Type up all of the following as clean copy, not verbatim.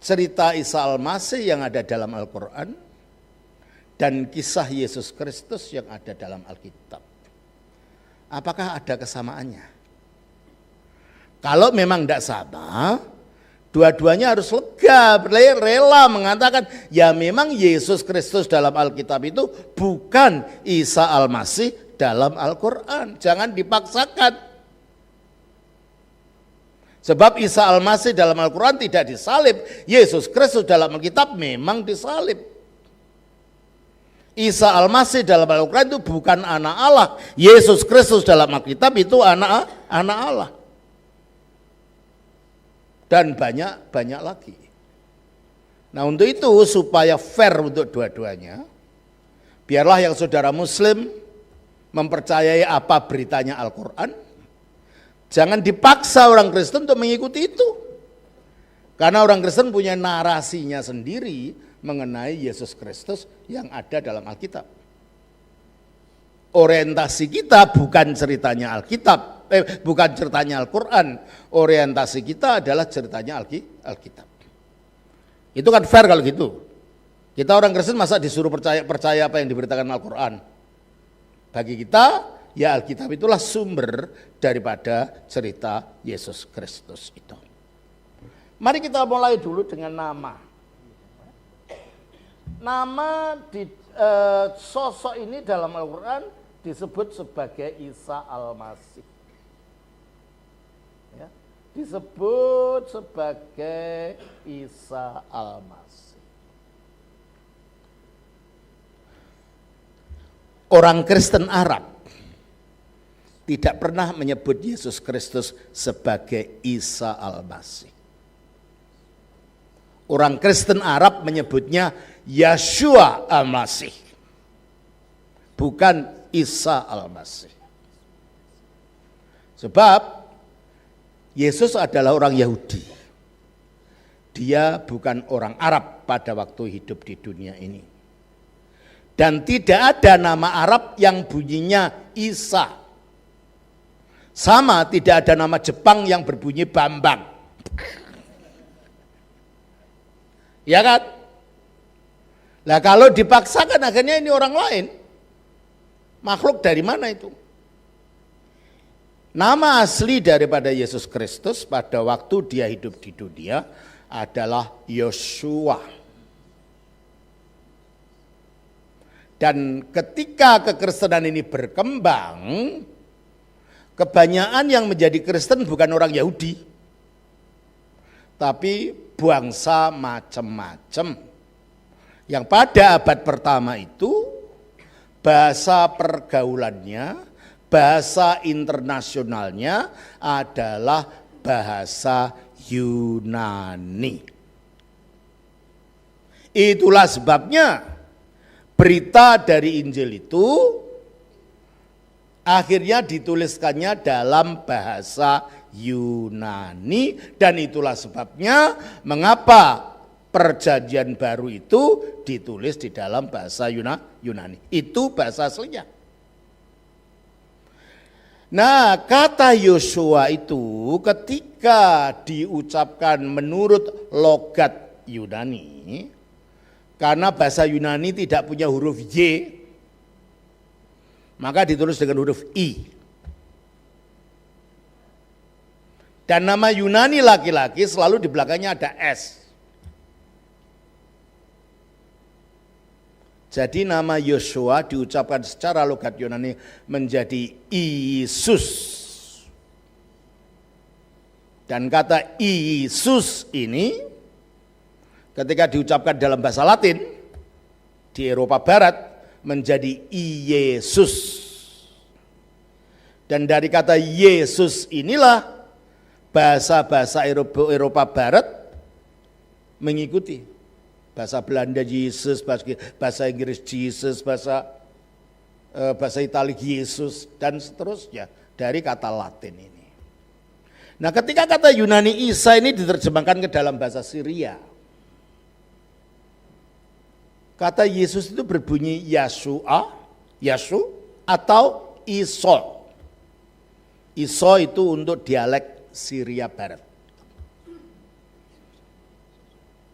cerita Isa Al-Masih yang ada dalam Al-Quran dan kisah Yesus Kristus yang ada dalam Alkitab. Apakah ada kesamaannya? Kalau memang tidak sama, dua-duanya harus lega, rela mengatakan, ya memang Yesus Kristus dalam Alkitab itu bukan Isa Al-Masih dalam Al-Quran. Jangan dipaksakan. Sebab Isa Al-Masih dalam Al-Quran tidak disalib. Yesus Kristus dalam Alkitab memang disalib. Isa Al-Masih dalam Al-Quran itu bukan anak Allah. Yesus Kristus dalam Alkitab itu anak Allah. Dan banyak lagi. Nah untuk itu supaya fair untuk dua-duanya, biarlah yang saudara Muslim mempercayai apa beritanya Al-Quran. Jangan dipaksa orang Kristen untuk mengikuti itu. Karena orang Kristen punya narasinya sendiri mengenai Yesus Kristus yang ada dalam Alkitab. Orientasi kita bukan ceritanya Alkitab, bukan ceritanya Al-Quran. Orientasi kita adalah ceritanya Alkitab. Itu kan fair kalau gitu. Kita orang Kristen masa disuruh percaya apa yang diberitakan Al-Quran. Bagi kita, ya Alkitab itulah sumber daripada cerita Yesus Kristus itu. Mari kita mulai dulu dengan nama. Nama di sosok ini dalam Al-Quran disebut sebagai Isa Al-Masih. Ya, disebut sebagai Isa Al-Masih. Orang Kristen Arab tidak pernah menyebut Yesus Kristus sebagai Isa Al-Masih. Orang Kristen Arab menyebutnya Yeshua Al-Masih, bukan Isa Al-Masih. Sebab Yesus adalah orang Yahudi. Dia bukan orang Arab pada waktu hidup di dunia ini. Dan tidak ada nama Arab yang bunyinya Isa. Sama tidak ada nama Jepang yang berbunyi Bambang. Ya kan? Nah kalau dipaksakan akhirnya ini orang lain. Makhluk dari mana itu? Nama asli daripada Yesus Kristus pada waktu dia hidup di dunia adalah Yosua. Dan ketika kekristenan ini berkembang, kebanyakan yang menjadi Kristen bukan orang Yahudi, tapi bangsa macam-macam. Yang pada abad pertama itu bahasa pergaulannya, bahasa internasionalnya adalah bahasa Yunani. Itulah sebabnya berita dari Injil itu akhirnya dituliskannya dalam bahasa Yunani, dan itulah sebabnya mengapa Perjanjian Baru itu ditulis di dalam bahasa Yunani. Itu bahasa aslinya. Nah, kata Yosua itu ketika diucapkan menurut logat Yunani, karena bahasa Yunani tidak punya huruf Y, maka ditulis dengan huruf I. Dan nama Yunani laki-laki selalu di belakangnya ada S. Jadi nama Yosua diucapkan secara logat Yunani menjadi Isus. Dan kata Isus ini ketika diucapkan dalam bahasa Latin di Eropa Barat menjadi Yesus. Dan dari kata Yesus inilah bahasa-bahasa Eropa Barat mengikuti. Bahasa Belanda Yesus, bahasa Inggris Jesus, bahasa Itali Yesus, dan seterusnya dari kata Latin ini. Nah ketika kata Yunani Isa ini diterjemahkan ke dalam bahasa Syria, kata Yesus itu berbunyi Yashua, Yasu atau Iso. Iso itu untuk dialek Syria Barat.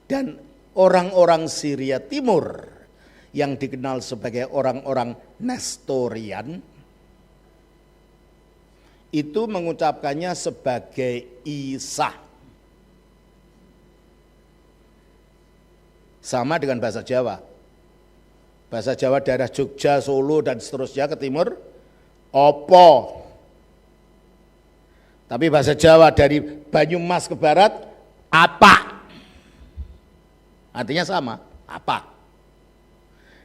Dan orang-orang Syria Timur yang dikenal sebagai orang-orang Nestorian itu mengucapkannya sebagai Isa. Sama dengan bahasa Jawa. Bahasa Jawa daerah Jogja, Solo, dan seterusnya ke timur, opo. Tapi bahasa Jawa dari Banyumas ke barat, apa. Artinya sama, apa.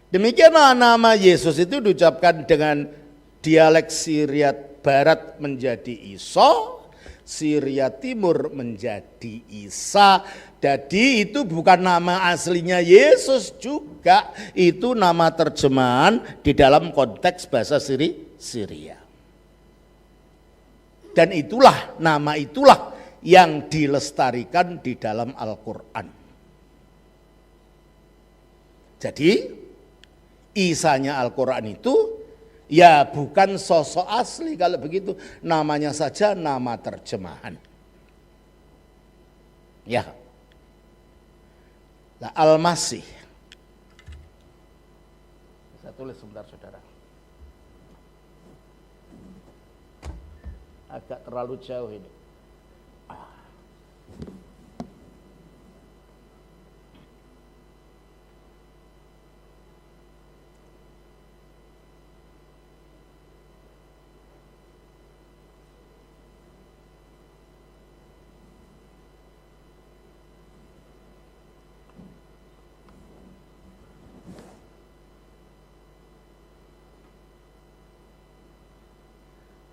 Demikianlah nama Yesus itu diucapkan dengan dialek Syria Barat menjadi Iso, Syria Timur menjadi Isa. Jadi itu bukan nama aslinya Yesus juga, itu nama terjemahan di dalam konteks bahasa Syria. Dan itulah, nama itulah yang dilestarikan di dalam Al-Quran. Jadi Isanya Al-Quran itu ya bukan sosok asli kalau begitu, namanya saja nama terjemahan. Ya. Nah, Al-Masih. Saya tulis sebentar saudara. Agak terlalu jauh ini.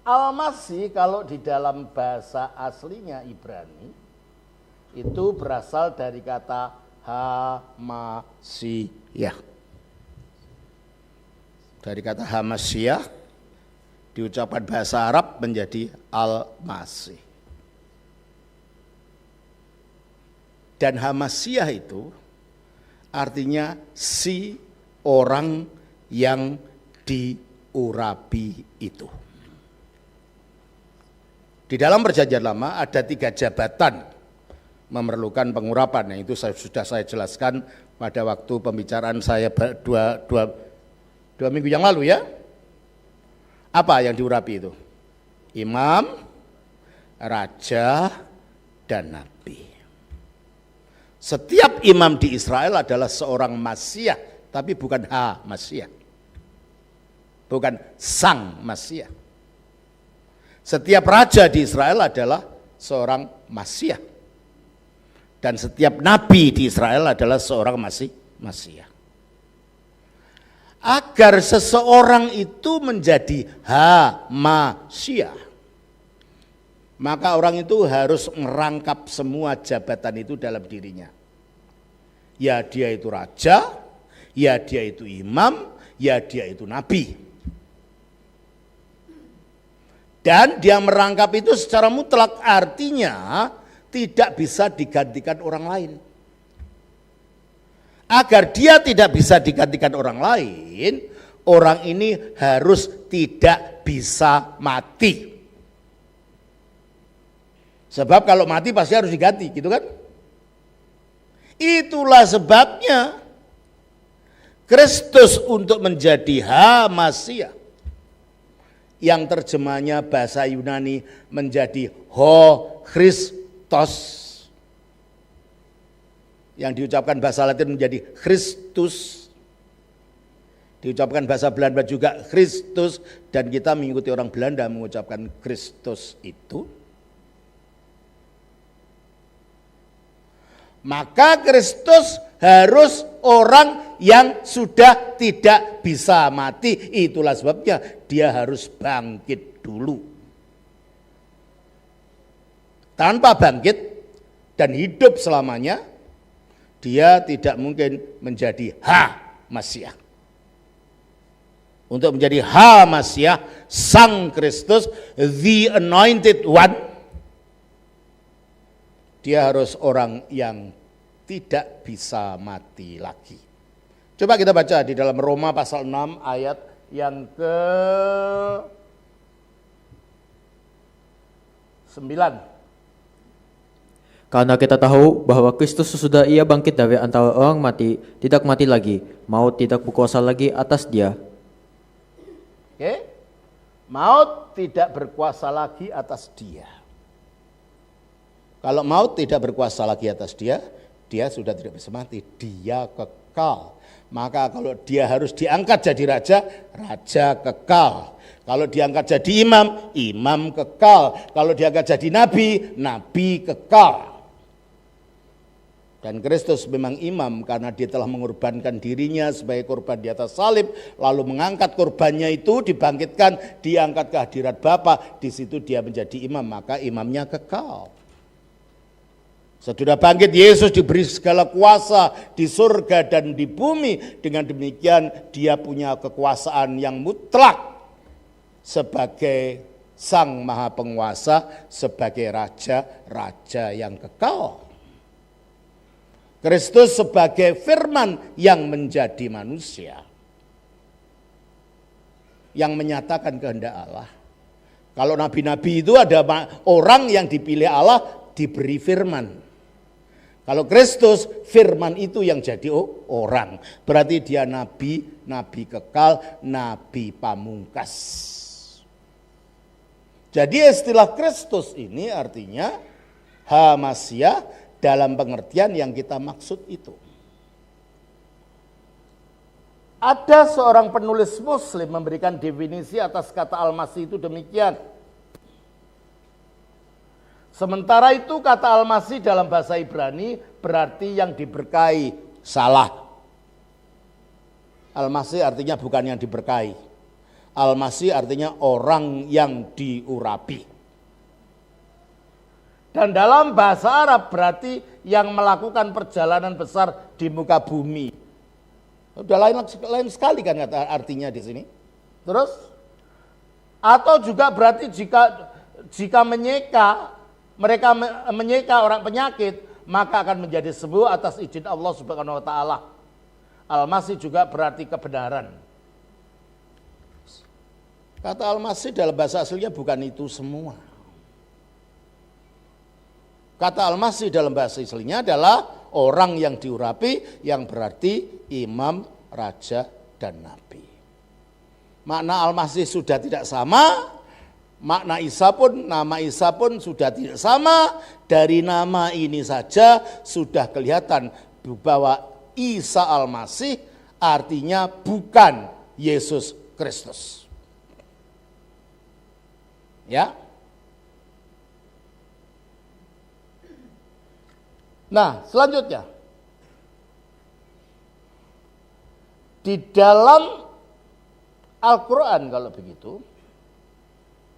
Al-Masih kalau di dalam bahasa aslinya Ibrani itu berasal dari kata Hamasiyah. Dari kata Hamasiyah diucapkan bahasa Arab menjadi Al-Masih. Dan Hamasiyah itu artinya si orang yang diurapi itu. Di dalam perjanjian lama ada 3 jabatan memerlukan pengurapan. Nah, itu sudah saya jelaskan pada waktu pembicaraan saya dua minggu yang lalu ya. Apa yang diurapi itu? Imam, raja, dan nabi. Setiap imam di Israel adalah seorang Masiah, tapi bukan Masiah. Bukan sang Masiah. Setiap raja di Israel adalah seorang Masiah. Dan setiap nabi di Israel adalah seorang Masiah. Agar seseorang itu menjadi Masiah, maka orang itu harus merangkap semua jabatan itu dalam dirinya. Ya dia itu raja, ya dia itu imam, ya dia itu nabi. Dan dia merangkap itu secara mutlak, artinya tidak bisa digantikan orang lain. Agar dia tidak bisa digantikan orang lain, orang ini harus tidak bisa mati. Sebab kalau mati pasti harus diganti, gitu kan? Itulah sebabnya Kristus untuk menjadi Masiah, yang terjemahnya bahasa Yunani menjadi Ho Christos, yang diucapkan bahasa Latin menjadi Kristus, diucapkan bahasa Belanda juga Christus, dan kita mengikuti orang Belanda mengucapkan Kristus itu. Maka Kristus harus orang yang sudah tidak bisa mati. Itulah sebabnya dia harus bangkit dulu. Tanpa bangkit dan hidup selamanya, dia tidak mungkin menjadi Masiah. Untuk menjadi Masiah, Sang Kristus, the Anointed One, dia harus orang yang tidak bisa mati lagi. Coba kita baca di dalam Roma pasal 6 ayat yang ke-9. Karena kita tahu bahwa Kristus sesudah ia bangkit dari antara orang mati, tidak mati lagi, maut tidak berkuasa lagi atas dia. Oke? Maut tidak berkuasa lagi atas dia. Kalau maut tidak berkuasa lagi atas dia, dia sudah tidak bisa mati, dia kekal. Maka kalau dia harus diangkat jadi raja, raja kekal. Kalau diangkat jadi imam, imam kekal. Kalau diangkat jadi nabi, nabi kekal. Dan Kristus memang imam karena dia telah mengorbankan dirinya sebagai korban di atas salib, lalu mengangkat korbannya itu, dibangkitkan, diangkat ke hadirat Bapa, di situ dia menjadi imam, maka imamnya kekal. Sesudah bangkit Yesus diberi segala kuasa di surga dan di bumi, dengan demikian dia punya kekuasaan yang mutlak sebagai Sang Maha Penguasa, sebagai raja yang kekal. Kristus sebagai firman yang menjadi manusia, yang menyatakan kehendak Allah. Kalau nabi-nabi itu ada orang yang dipilih Allah diberi firman. Kalau Kristus, firman itu yang jadi orang. Berarti dia nabi, nabi kekal, nabi pamungkas. Jadi istilah Kristus ini artinya Hamasyah, dalam pengertian yang kita maksud itu. Ada seorang penulis Muslim memberikan definisi atas kata Al-Masih itu demikian. Sementara itu kata Al-Masih dalam bahasa Ibrani berarti yang diberkahi. Salah. Al-Masih artinya bukan yang diberkahi. Al-Masih artinya orang yang diurapi. Dan dalam bahasa Arab berarti yang melakukan perjalanan besar di muka bumi. Udah lain sekali kan artinya di sini. Terus atau juga berarti jika mereka menyeka orang penyakit, maka akan menjadi sembuh atas izin Allah Subhanahu wa taala. Al-Masih juga berarti kebenaran. Kata Al-Masih dalam bahasa aslinya bukan itu semua. Kata Al-Masih dalam bahasa aslinya adalah orang yang diurapi, yang berarti imam, raja, dan nabi. Makna Al-Masih sudah tidak sama, makna Isa pun, nama Isa pun sudah tidak sama. Dari nama ini saja sudah kelihatan bahwa Isa Al-Masih artinya bukan Yesus Kristus. Ya. Nah, selanjutnya di dalam Al-Quran kalau begitu,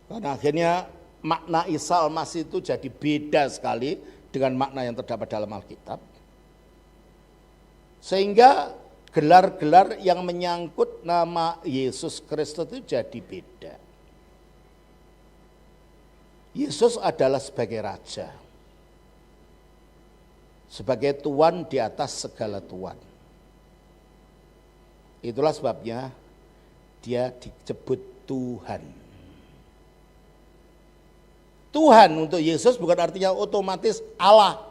karena akhirnya makna Isa Al-Masih itu jadi beda sekali dengan makna yang terdapat dalam Alkitab, sehingga gelar-gelar yang menyangkut nama Yesus Kristus itu jadi beda. Yesus adalah sebagai raja, sebagai Tuhan di atas segala Tuhan. Itulah sebabnya dia disebut Tuhan. Tuhan untuk Yesus bukan artinya otomatis Allah.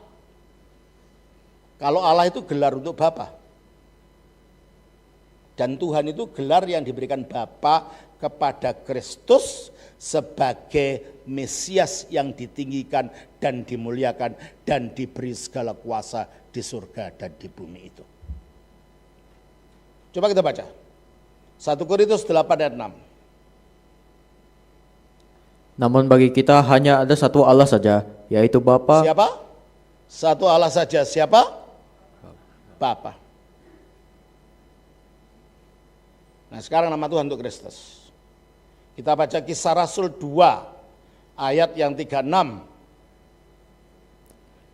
Kalau Allah itu gelar untuk Bapa. Dan Tuhan itu gelar yang diberikan Bapa kepada Kristus sebagai Mesias yang ditinggikan dan dimuliakan dan diberi segala kuasa di surga dan di bumi itu. Coba kita baca 1 Korintus 8 ayat 6. Namun bagi kita hanya ada satu Allah saja, yaitu Bapa. Siapa? Satu Allah saja. Siapa? Bapa. Nah, sekarang nama Tuhan untuk Kristus. Kita baca Kisah Rasul 2 ayat yang 36.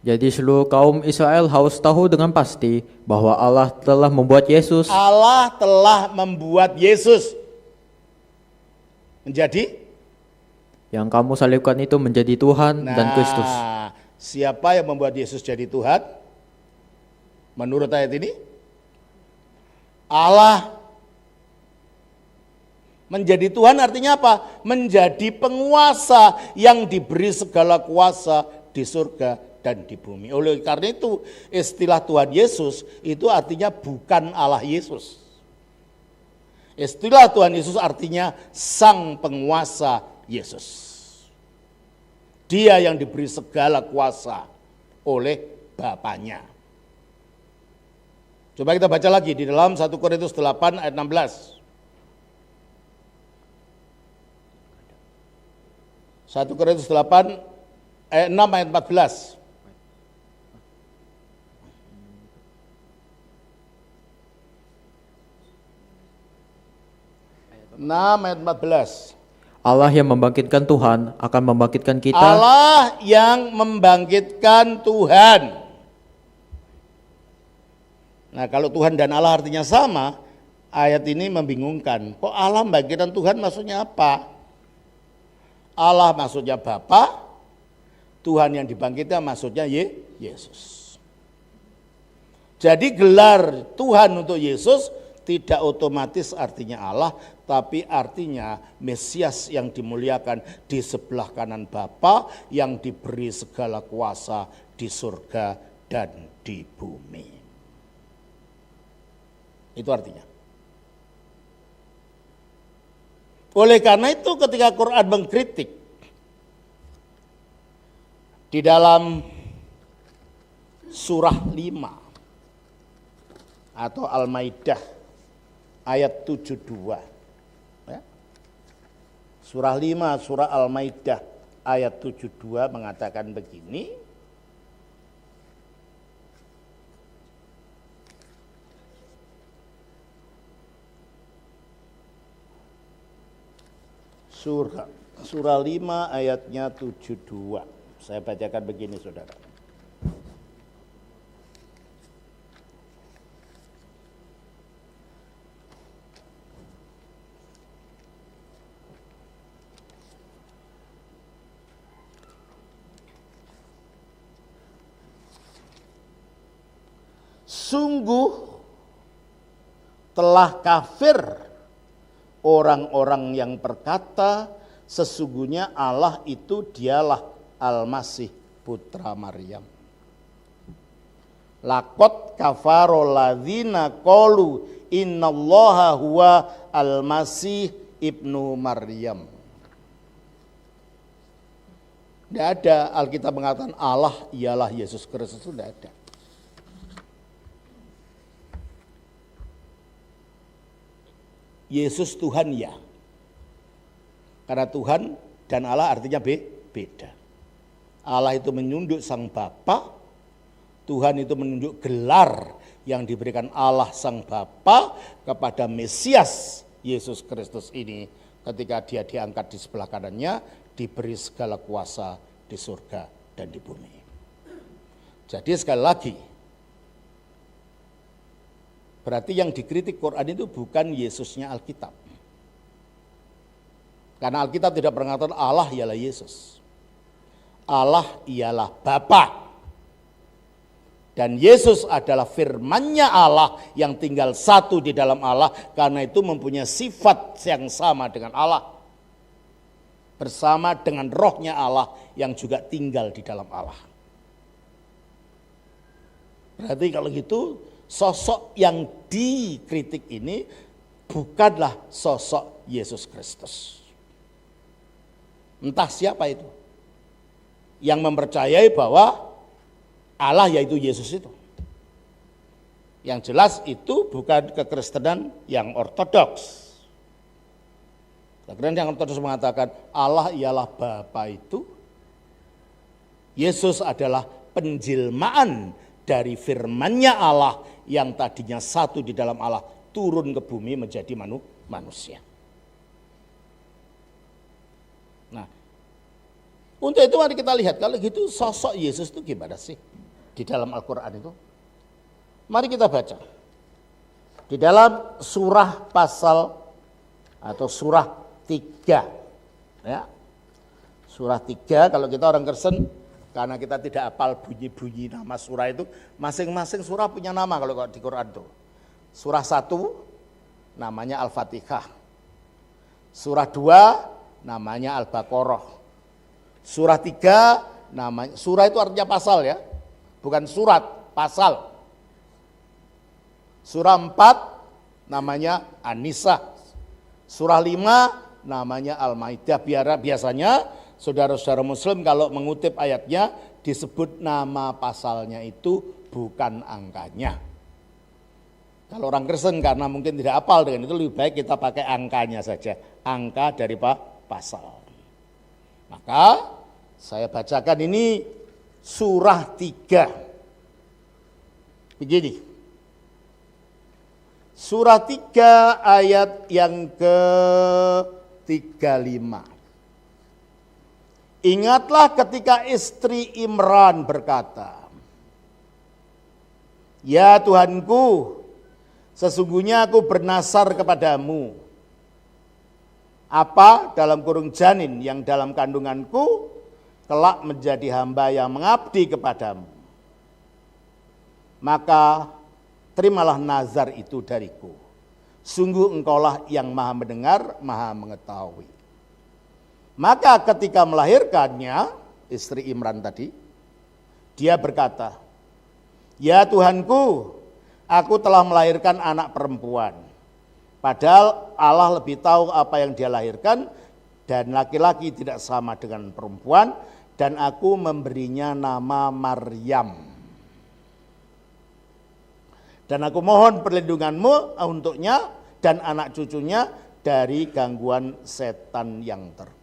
Jadi seluruh kaum Israel harus tahu dengan pasti bahwa Allah telah membuat Yesus. Allah telah membuat Yesus menjadi yang kamu salibkan itu menjadi Tuhan dan Kristus. Siapa yang membuat Yesus jadi Tuhan? Menurut ayat ini, Allah. Menjadi Tuhan artinya apa? Menjadi penguasa yang diberi segala kuasa di surga dan di bumi. Oleh karena itu istilah Tuhan Yesus itu artinya bukan Allah Yesus. Istilah Tuhan Yesus artinya sang penguasa Yesus. Dia yang diberi segala kuasa oleh Bapaknya. Coba kita baca lagi di dalam 1 Korintus 8 ayat 16. 1 Korintus 8 ayat 6 ayat 14. 6 ayat 14. Allah yang membangkitkan Tuhan akan membangkitkan kita. Allah yang membangkitkan Tuhan. Nah, kalau Tuhan dan Allah artinya sama, ayat ini membingungkan. Kok Allah membangkitkan Tuhan maksudnya apa? Allah maksudnya Bapa, Tuhan yang dibangkitkan maksudnya Yesus. Jadi gelar Tuhan untuk Yesus tidak otomatis artinya Allah, tapi artinya Mesias yang dimuliakan di sebelah kanan Bapa, yang diberi segala kuasa di surga dan di bumi. Itu artinya. Oleh karena itu ketika Quran mengkritik di dalam surah 5 atau Al-Maidah ayat 72. Ya. Surah 5, surah Al-Maidah ayat 72 mengatakan begini. Surah 5 ayatnya 72. Saya bacakan begini saudara. Sungguh telah kafir orang-orang yang berkata sesungguhnya Allah itu dialah Al-Masih putra Maryam. Laqad kafarol ladzina qalu innallaha huwa Al-Masih ibnu Maryam. Tidak ada Alkitab mengatakan Allah ialah Yesus Kristus, tidak ada. Yesus Tuhan ya. Karena Tuhan dan Allah artinya beda. Allah itu menunjuk sang Bapa, Tuhan itu menunjuk gelar yang diberikan Allah sang Bapa kepada Mesias Yesus Kristus ini ketika dia diangkat di sebelah kanannya, diberi segala kuasa di surga dan di bumi. Jadi sekali lagi, berarti yang dikritik Quran itu bukan Yesusnya Alkitab. Karena Alkitab tidak pernah mengatakan Allah ialah Yesus. Allah ialah Bapa. Dan Yesus adalah firman-Nya Allah yang tinggal satu di dalam Allah. Karena itu mempunyai sifat yang sama dengan Allah. Bersama dengan rohnya Allah yang juga tinggal di dalam Allah. Berarti kalau gitu sosok yang dikritik ini bukanlah sosok Yesus Kristus. Entah siapa itu yang mempercayai bahwa Allah yaitu Yesus itu. Yang jelas itu bukan kekristenan yang ortodoks. Kekristenan yang ortodoks mengatakan Allah ialah Bapa itu. Yesus adalah penjelmaan dari firman-Nya Allah yang tadinya satu di dalam Allah turun ke bumi menjadi manusia. Nah, untuk itu mari kita lihat kalau gitu sosok Yesus itu gimana sih di dalam Al-Quran itu. Mari kita baca. Di dalam surah pasal atau surah 3. Ya. Surah 3 kalau kita orang Kristen, karena kita tidak hafal bunyi-bunyi nama surah itu, masing-masing surah punya nama kalau di Quran itu. Surah 1 namanya Al-Fatihah. Surah 2 namanya Al-Baqarah. Surah 3 namanya, surah itu artinya pasal ya, bukan surat, pasal. Surah 4 namanya An-Nisa, surah 5 namanya Al-Maidah. Biasanya saudara-saudara muslim kalau mengutip ayatnya disebut nama pasalnya itu, bukan angkanya. Kalau orang Kristen karena mungkin tidak hafal dengan itu, lebih baik kita pakai angkanya saja, angka dari pasal. Maka saya bacakan ini surah 3. Begini. Surah 3 ayat yang ke-35. Ingatlah ketika istri Imran berkata, "Ya Tuhanku, sesungguhnya aku bernasar kepadamu. Apa dalam kurung janin yang dalam kandunganku kelak menjadi hamba yang mengabdi kepadamu. Maka terimalah nazar itu dariku. Sungguh engkaulah yang maha mendengar, maha mengetahui." Maka ketika melahirkannya, istri Imran tadi, dia berkata, "Ya Tuhanku, aku telah melahirkan anak perempuan. Padahal Allah lebih tahu apa yang dia lahirkan, dan laki-laki tidak sama dengan perempuan, dan aku memberinya nama Maryam. Dan aku mohon perlindunganmu untuknya dan anak cucunya dari gangguan setan yang terkutuk."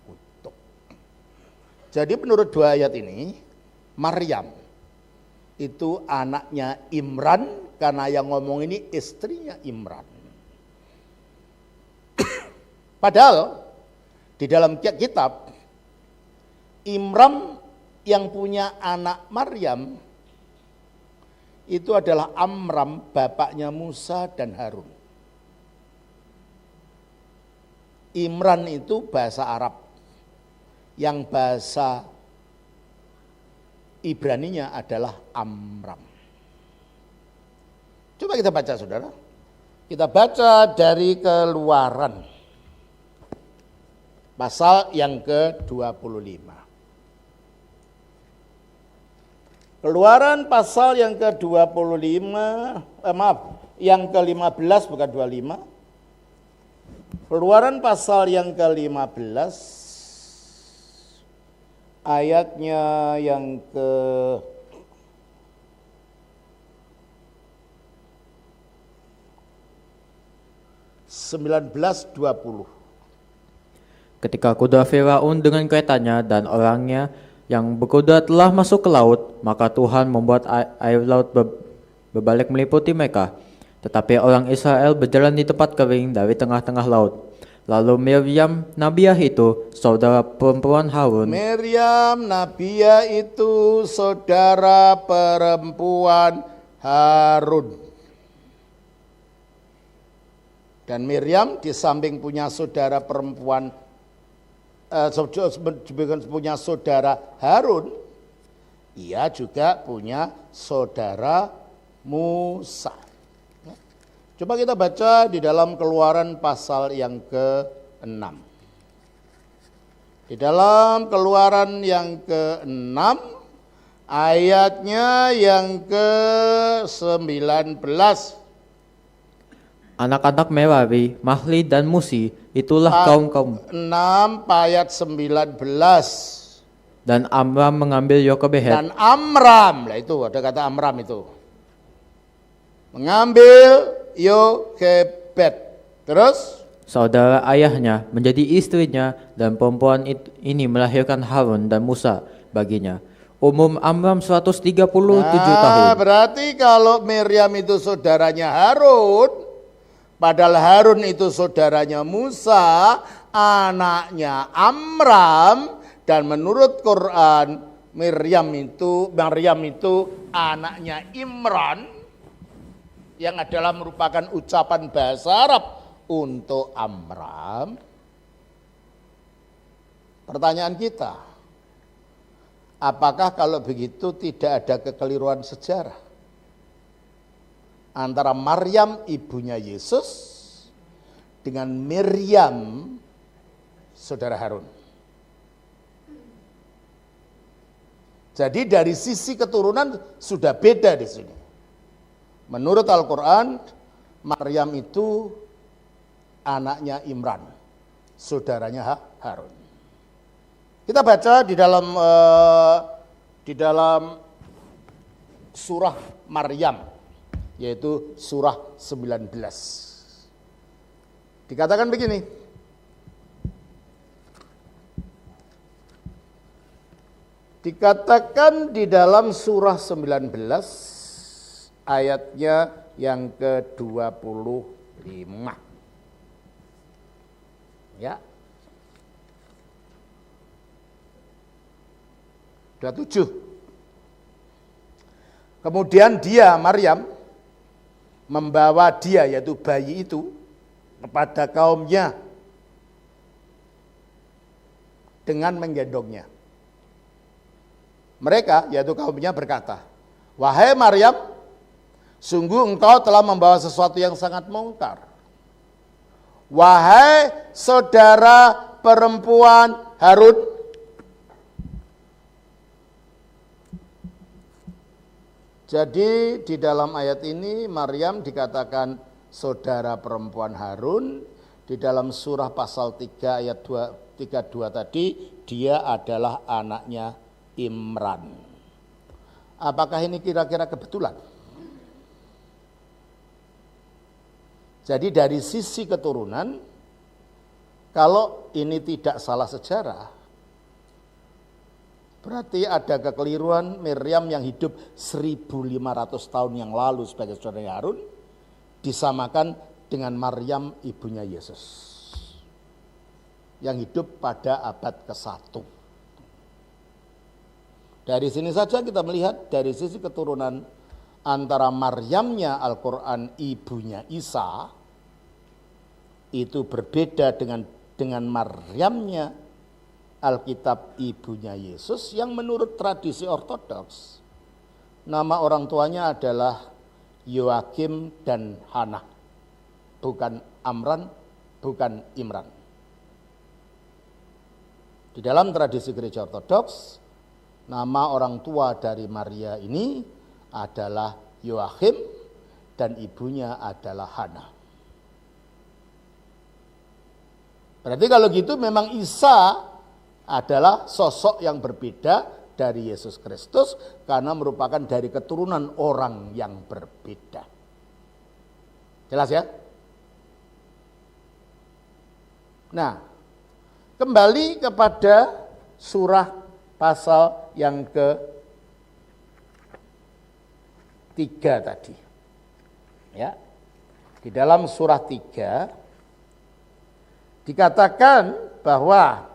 Jadi menurut dua ayat ini, Maryam itu anaknya Imran, karena yang ngomong ini istrinya Imran. Padahal di dalam kitab, Imran yang punya anak Maryam itu adalah Amram, bapaknya Musa dan Harun. Imran itu bahasa Arab, yang bahasa Ibraninya adalah Amram. Coba kita baca saudara. Kita baca dari Keluaran pasal yang ke-25. Keluaran pasal yang ke-25, yang ke-15 bukan 25. Keluaran pasal yang ke-15 ayatnya yang ke 19-20. Ketika kuda Firaun dengan keretanya dan orangnya yang berkuda telah masuk ke laut, maka Tuhan membuat air laut berbalik meliputi mereka. Tetapi orang Israel berjalan di tempat kering dari tengah-tengah laut. Lalu Miriam Nabiah itu saudara perempuan Harun. Miriam Nabiah itu saudara perempuan Harun. Dan Miriam di samping punya saudara perempuan, punya saudara Harun, ia juga punya saudara Musa. Coba kita baca di dalam Keluaran pasal yang ke-6. Di dalam Keluaran yang ke-6 ayatnya yang ke-19. Anak-anak Merari, Mahli dan Musi, itulah kaum-kaum. 6 ayat 19. Dan Amram mengambil Yokebehet. Dan Amram, lah itu ada kata Amram itu. Mengambil Yokebed. Terus saudara ayahnya menjadi istrinya, dan perempuan ini melahirkan Harun dan Musa baginya. Umur Amram 137 tahun. Berarti kalau Miriam itu saudaranya Harun, padahal Harun itu saudaranya Musa, anaknya Amram, dan menurut Quran Maryam itu anaknya Imran, yang adalah merupakan ucapan bahasa Arab untuk Amram. Pertanyaan kita, apakah kalau begitu tidak ada kekeliruan sejarah antara Maryam ibunya Yesus dengan Miriam saudara Harun? Jadi dari sisi keturunan sudah beda di sini. Menurut Al-Quran, Maryam itu anaknya Imran, saudaranya Harun. Kita baca di dalam surah Maryam, yaitu surah 19. Dikatakan begini. Dikatakan di dalam surah 19 ayatnya yang ke-25. Ya. 27. Kemudian dia, Maryam, membawa dia, yaitu bayi itu, kepada kaumnya dengan menggendongnya. Mereka, yaitu kaumnya, berkata, "Wahai Maryam, sungguh engkau telah membawa sesuatu yang sangat mungkar. Wahai saudara perempuan Harun." Jadi di dalam ayat ini Maryam dikatakan saudara perempuan Harun. Di dalam surah pasal 3 ayat 32 tadi dia adalah anaknya Imran. Apakah ini kira-kira kebetulan? Jadi dari sisi keturunan, kalau ini tidak salah sejarah, berarti ada kekeliruan. Maryam yang hidup 1500 tahun yang lalu sebagai saudara Harun disamakan dengan Maryam ibunya Yesus yang hidup pada abad ke-1. Dari sini saja kita melihat dari sisi keturunan antara Maryamnya Al-Quran ibunya Isa itu berbeda dengan Maryamnya Alkitab ibunya Yesus yang menurut tradisi ortodoks nama orang tuanya adalah Yoakim dan Hana, bukan Amran, bukan Imran. Di dalam tradisi gereja ortodoks nama orang tua dari Maria ini adalah Yoakim dan ibunya adalah Hana. Berarti kalau gitu memang Isa adalah sosok yang berbeda dari Yesus Kristus karena merupakan dari keturunan orang yang berbeda. Jelas ya? Nah, kembali kepada surah pasal yang ke-3 tadi. Ya. Di dalam surah 3 dikatakan bahwa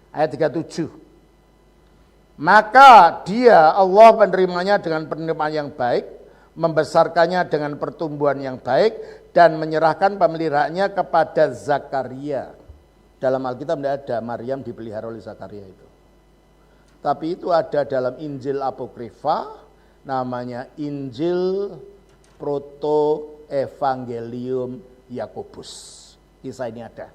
ayat 37. Maka dia, Allah, menerimanya dengan penerimaan yang baik, membesarkannya dengan pertumbuhan yang baik, dan menyerahkan pemeliharaannya kepada Zakaria. Dalam Alkitab tidak ada Maryam dipelihara oleh Zakaria itu. Tapi itu ada dalam Injil Apokrifa, namanya Injil Proto Evangelium Yakobus. Kisah ini ada.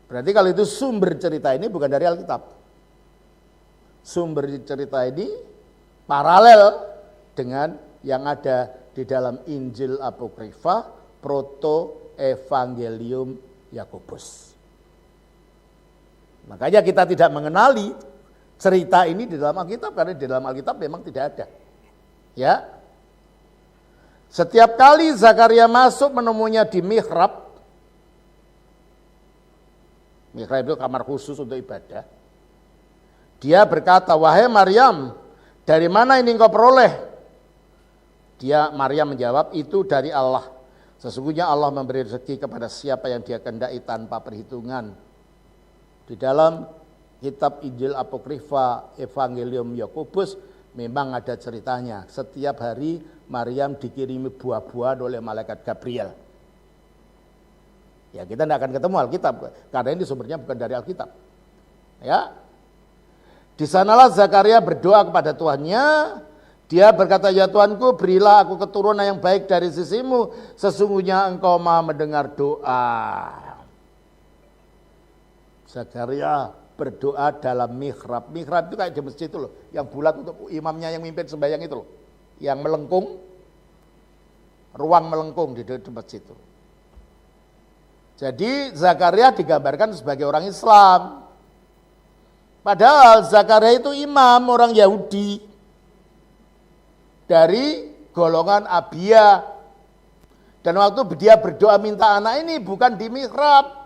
Berarti kalau itu sumber cerita ini bukan dari Alkitab. Sumber cerita ini paralel dengan yang ada di dalam Injil Apokrifa Proto Evangelium Yakobus. Makanya kita tidak mengenali cerita ini di dalam Alkitab karena di dalam Alkitab memang tidak ada. Ya. Setiap kali Zakaria masuk menemuinya di mihrab. Mihrab itu kamar khusus untuk ibadah. Dia berkata, "Wahai Maryam, dari mana ini engkau peroleh?" Maryam menjawab, "Itu dari Allah. Sesungguhnya Allah memberi rezeki kepada siapa yang Dia kehendaki tanpa perhitungan." Di dalam kitab Injil Apokrifa Evangelium Yakobus memang ada ceritanya. Setiap hari Maryam dikirimi buah-buahan oleh malaikat Gabriel. Ya, kita tidak akan ketemu Alkitab karena ini sumbernya bukan dari Alkitab. Ya. Di sanalah Zakaria berdoa kepada Tuhannya. Dia berkata, "Ya Tuanku, berilah aku keturunan yang baik dari sisimu. Sesungguhnya Engkau Maha mendengar doa." Zakaria berdoa dalam mihrab. Mihrab itu kayak di masjid itu loh, yang bulat untuk imamnya yang mimpin sembahyang itu loh. Yang melengkung, ruang melengkung di masjid itu. Jadi Zakaria digambarkan sebagai orang Islam. Padahal Zakaria itu imam orang Yahudi dari golongan Abia. Dan waktu dia berdoa minta anak ini bukan di mihrab.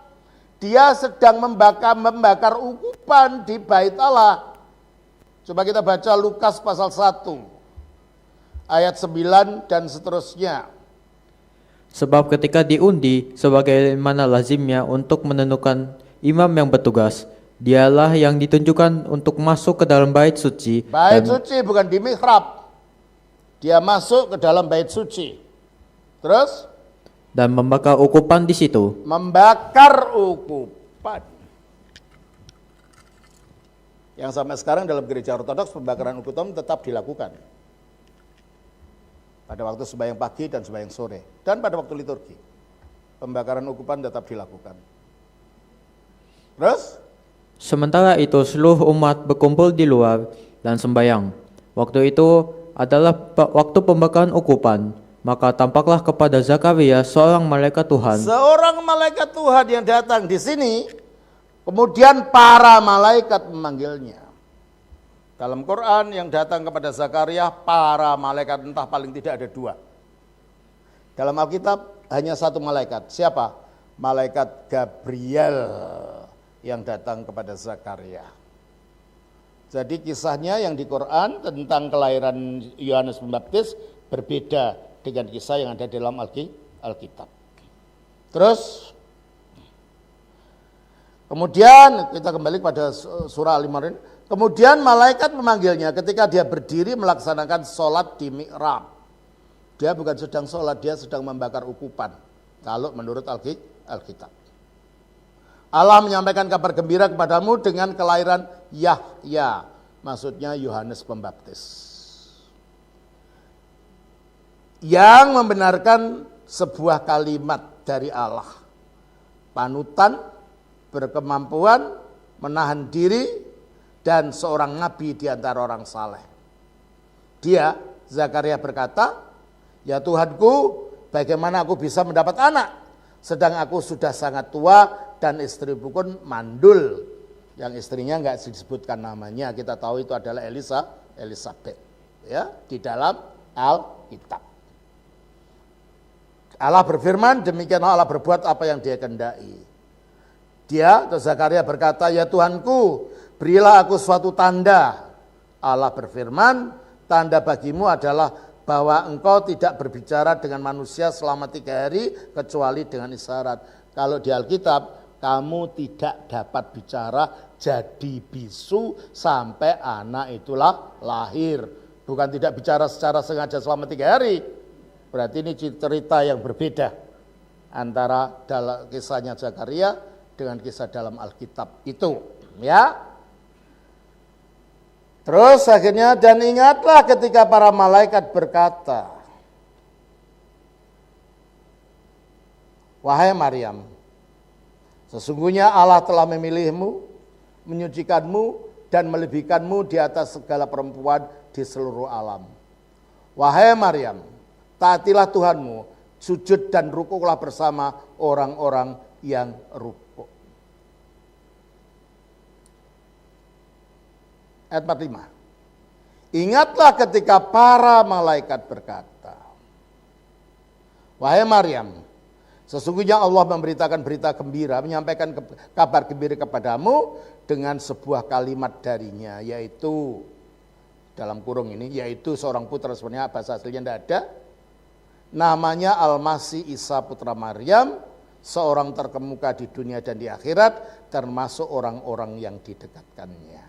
Dia sedang membakar ukupan di Bait Allah. Coba kita baca Lukas pasal 1 ayat 9 dan seterusnya. Sebab ketika diundi sebagaimana lazimnya untuk menentukan imam yang bertugas, dialah yang ditunjukkan untuk masuk ke dalam bait suci. Bait suci bukan di mihrab. Dia masuk ke dalam bait suci. Terus? Dan membakar ukupan di situ. Membakar ukupan. Yang sampai sekarang dalam gereja ortodoks pembakaran ukupan tetap dilakukan. Pada waktu sembahyang pagi dan sembahyang sore. Dan pada waktu liturgi. Pembakaran ukupan tetap dilakukan. Terus? Sementara itu seluruh umat berkumpul di luar dan sembahyang. Waktu itu adalah waktu pembakaran ukupan. Maka tampaklah kepada Zakaria seorang malaikat Tuhan. Seorang malaikat Tuhan yang datang di sini. Kemudian para malaikat memanggilnya. Dalam Quran yang datang kepada Zakaria, para malaikat, entah paling tidak ada 2. Dalam Alkitab hanya 1 malaikat. Siapa? Malaikat Gabriel yang datang kepada Zakaria. Jadi kisahnya yang di Quran tentang kelahiran Yohanes Pembaptis berbeda dengan kisah yang ada dalam Alkitab. Terus, kemudian kita kembali pada surah Al-Imran. Kemudian malaikat memanggilnya ketika dia berdiri melaksanakan sholat di mi'rab. Dia bukan sedang sholat, dia sedang membakar ukupan. Kalau menurut Alkitab. Allah menyampaikan kabar gembira kepadamu dengan kelahiran Yahya. Maksudnya Yohanes Pembaptis. Yang membenarkan sebuah kalimat dari Allah. Panutan, berkemampuan, menahan diri, dan seorang nabi di antara orang saleh. Dia, Zakaria berkata, ya Tuhanku, bagaimana aku bisa mendapat anak? Sedang aku sudah sangat tua dan istriku pun mandul. Yang istrinya enggak disebutkan namanya, kita tahu itu adalah Elisabeth. Ya, di dalam Alkitab. Allah berfirman, demikianlah Allah berbuat apa yang Dia kehendaki. Dia atau Zakaria berkata, ya Tuhanku, berilah aku suatu tanda. Allah berfirman, tanda bagimu adalah bahwa engkau tidak berbicara dengan manusia selama 3 hari kecuali dengan isyarat. Kalau di Alkitab, kamu tidak dapat bicara jadi bisu sampai anak itulah lahir. Bukan tidak bicara secara sengaja selama 3 hari. Berarti ini cerita yang berbeda antara dalam kisahnya Zakaria dengan kisah dalam Alkitab itu. Ya. Terus akhirnya, dan ingatlah ketika para malaikat berkata, wahai Maryam, sesungguhnya Allah telah memilihmu, menyucikanmu, dan melebihkanmu di atas segala perempuan di seluruh alam. Wahai Maryam, taatilah Tuhanmu, sujud dan rukuklah bersama orang-orang yang rukuk. Ayat 45. Ingatlah ketika para malaikat berkata, wahai Maryam, sesungguhnya Allah memberitakan berita gembira, menyampaikan kabar gembira kepadamu dengan sebuah kalimat darinya, yaitu, dalam kurung ini, yaitu seorang putra, sebenarnya bahasa aslinya tidak ada, namanya Al-Masih Isa putra Maryam, seorang terkemuka di dunia dan di akhirat, termasuk orang-orang yang didekatkannya.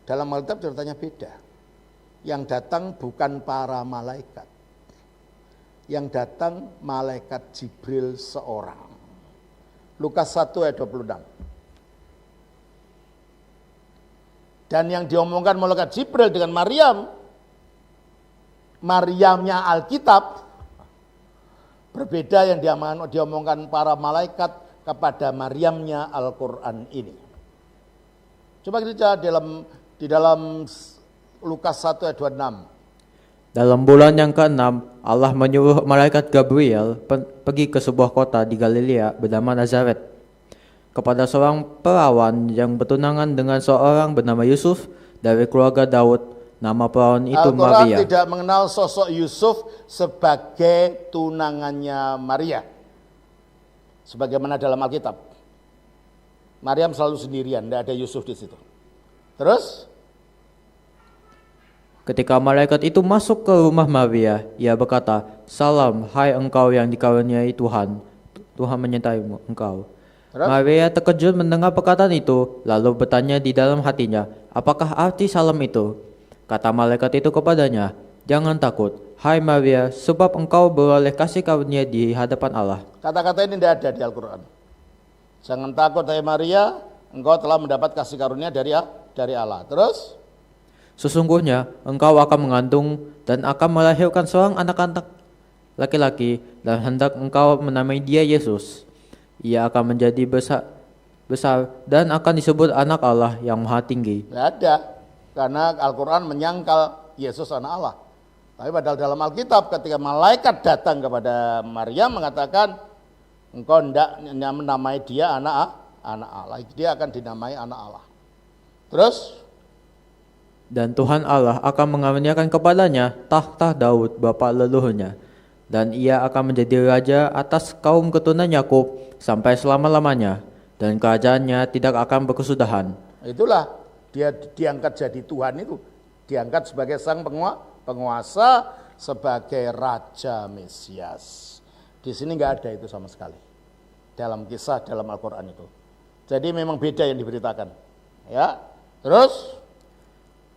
Dalam Alkitab ceritanya beda. Yang datang bukan para malaikat. Yang datang malaikat Jibril seorang. Lukas 1 ayat 26. Dan yang diomongkan malaikat Jibril dengan Maryam, Maryamnya Alkitab, berbeda yang diomongkan para malaikat kepada Maryamnya Al-Quran ini. Coba kita di dalam Lukas 1 ayat 26. Dalam bulan yang ke-6, Allah menyuruh malaikat Gabriel pergi ke sebuah kota di Galilea bernama Nazaret, kepada seorang perawan yang bertunangan dengan seorang bernama Yusuf dari keluarga Daud. Nama perawan itu Al-Quran Maria. tidak mengenal sosok Yusuf sebagai tunangannya Maria. Sebagaimana dalam Alkitab. Maryam selalu sendirian, tidak ada Yusuf di situ. Terus? Ketika malaikat itu masuk ke rumah Maria, ia berkata, "Salam, hai engkau yang dikaruniai Tuhan. Tuhan menyertai engkau." Terus? Maria terkejut mendengar perkataan itu, lalu bertanya di dalam hatinya, "Apakah arti salam itu?" Kata malaikat itu kepadanya, "Jangan takut, hai Maria, sebab engkau beroleh kasih karunia di hadapan Allah." Kata-kata ini tidak ada di Al-Quran. Jangan takut hai Maria, engkau telah mendapat kasih karunia dari Allah. Terus? Sesungguhnya engkau akan mengandung dan akan melahirkan seorang anak-anak laki-laki, dan hendak engkau menamai dia Yesus. Ia akan menjadi besar dan akan disebut anak Allah yang maha tinggi. Tidak ada. Karena Al-Quran menyangkal Yesus anak Allah. Tapi padahal dalam Alkitab ketika malaikat datang kepada Maria mengatakan, engkau hendak menamai dia anak Allah. Dia akan dinamai anak Allah. Terus? Dan Tuhan Allah akan mengaruniakan kepadanya tahta Daud bapa leluhurnya, dan ia akan menjadi raja atas kaum keturunan Yakub sampai selama-lamanya, dan kerajaannya tidak akan berkesudahan. Itulah dia diangkat jadi Tuhan itu, diangkat sebagai sang penguasa, sebagai Raja Mesias. Di sini nggak ada itu sama sekali dalam kisah dalam Al-Quran itu. Jadi memang beda yang diberitakan. Ya, terus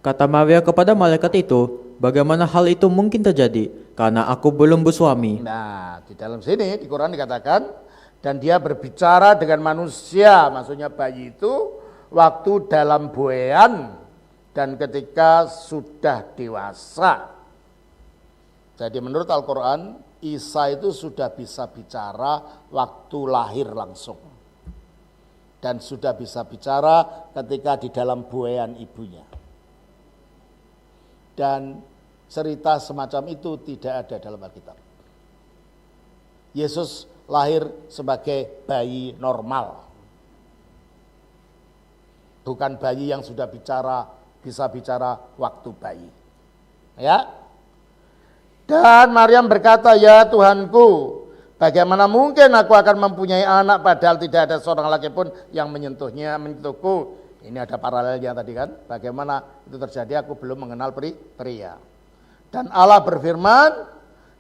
kata Maria kepada malaikat itu, "Bagaimana hal itu mungkin terjadi? Karena aku belum bersuami." Nah, di dalam sini di Quran dikatakan, dan dia berbicara dengan manusia, maksudnya bayi itu waktu dalam buayan dan ketika sudah dewasa. Jadi menurut Al-Quran, Isa itu sudah bisa bicara waktu lahir langsung. Dan sudah bisa bicara ketika di dalam buayan ibunya. Dan cerita semacam itu tidak ada dalam Alkitab. Yesus lahir sebagai bayi normal. Bukan bayi yang sudah bisa bicara waktu bayi. Ya. Dan Maryam berkata, "Ya Tuhanku, bagaimana mungkin aku akan mempunyai anak padahal tidak ada seorang laki pun yang menyentuhku." Ini ada paralelnya tadi kan, bagaimana itu terjadi, aku belum mengenal pria. Dan Allah berfirman,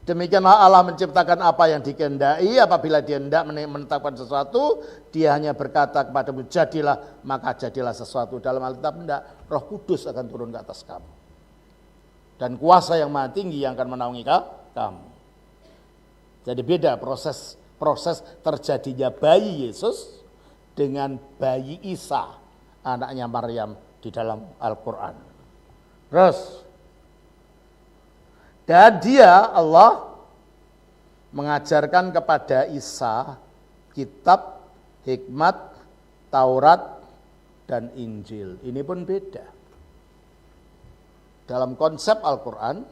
demikianlah Allah menciptakan apa yang dikehendaki, apabila dia hendak menetapkan sesuatu, dia hanya berkata kepadamu, jadilah, maka jadilah sesuatu. Dalam Alkitab hendak, Roh Kudus akan turun ke atas kamu. Dan kuasa yang maha tinggi yang akan menaungi kamu. Jadi beda proses terjadinya bayi Yesus dengan bayi Isa, anaknya Maryam di dalam Al-Quran. Terus, dan dia Allah mengajarkan kepada Isa kitab, hikmat, Taurat, dan Injil. Ini pun beda. Dalam konsep Al-Quran,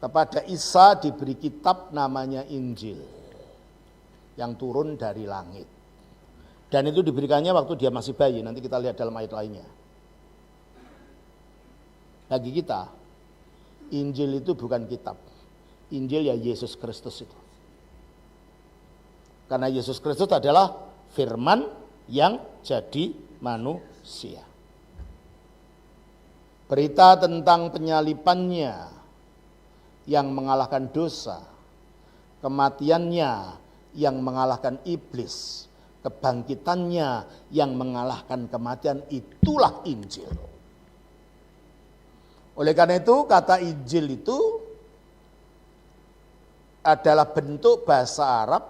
kepada Isa diberi kitab namanya Injil yang turun dari langit. Dan itu diberikannya waktu dia masih bayi, nanti kita lihat dalam ayat lainnya. Bagi kita, Injil itu bukan kitab. Injil ya Yesus Kristus itu. Karena Yesus Kristus adalah firman yang jadi manusia. Berita tentang penyalipannya yang mengalahkan dosa, kematiannya yang mengalahkan iblis, kebangkitannya yang mengalahkan kematian, itulah Injil. Oleh karena itu kata Injil itu adalah bentuk bahasa Arab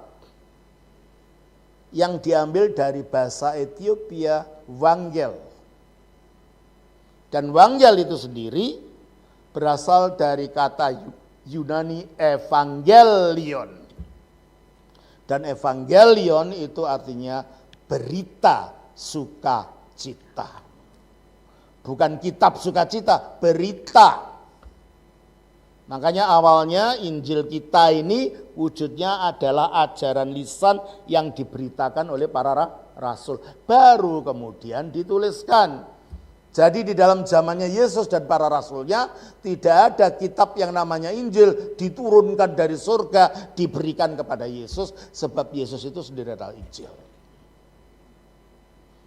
yang diambil dari bahasa Ethiopia, Wangel. Dan Wangel itu sendiri berasal dari kata Yunani evangelion. Dan evangelion itu artinya berita sukacita. Bukan kitab sukacita, berita. Makanya awalnya Injil kita ini wujudnya adalah ajaran lisan yang diberitakan oleh para rasul. Baru kemudian dituliskan. Jadi di dalam zamannya Yesus dan para rasulnya tidak ada kitab yang namanya Injil diturunkan dari surga diberikan kepada Yesus. Sebab Yesus itu sendiri adalah Injil.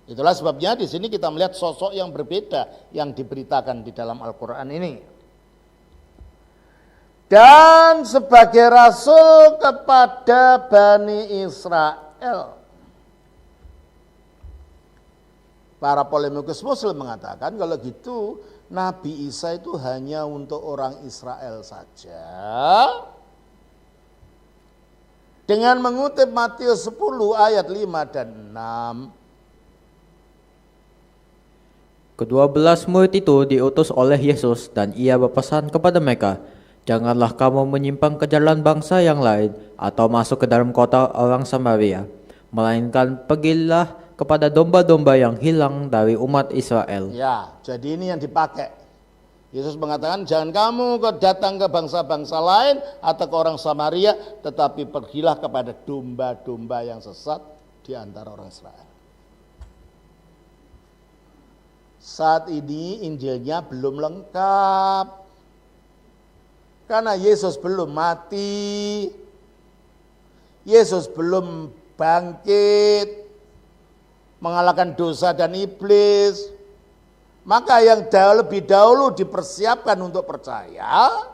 Itulah sebabnya di sini kita melihat sosok yang berbeda yang diberitakan di dalam Al-Quran ini. Dan sebagai rasul kepada Bani Israel. Para polemikus Muslim mengatakan kalau gitu Nabi Isa itu hanya untuk orang Israel saja. Dengan mengutip Matius 10 ayat 5 dan 6. Kedua belas murid itu diutus oleh Yesus dan ia berpesan kepada mereka, janganlah kamu menyimpang ke jalan bangsa yang lain atau masuk ke dalam kota orang Samaria, melainkan pergilah kepada domba-domba yang hilang dari umat Israel. Ya, jadi ini yang dipakai. Yesus mengatakan jangan kamu datang ke bangsa-bangsa lain atau ke orang Samaria, tetapi pergilah kepada domba-domba yang sesat di antara orang Israel. Saat ini Injilnya belum lengkap. Karena Yesus belum mati, Yesus belum bangkit, mengalahkan dosa dan iblis. Maka yang lebih dahulu dipersiapkan untuk percaya